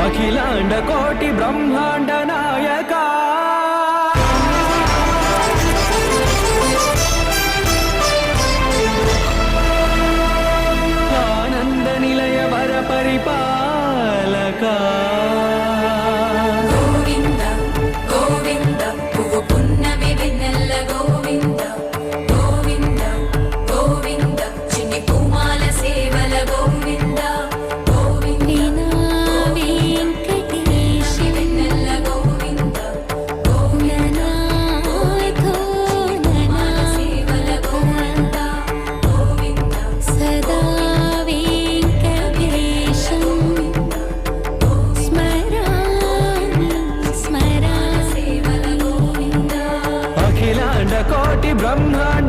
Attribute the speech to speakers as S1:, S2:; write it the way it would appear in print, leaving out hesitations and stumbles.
S1: అఖిలాండ కోటి బ్రహ్మాండ నాయక ఆనంద నిలయ వర పరిపాలక
S2: గోవింద గోవింద పువ్వు పున్నమి వెన్నెల గోవింద గోవింద గోవింద చిన్ని పూమాల సేవల గోవింద
S1: కోటి బ్రహ్మాండ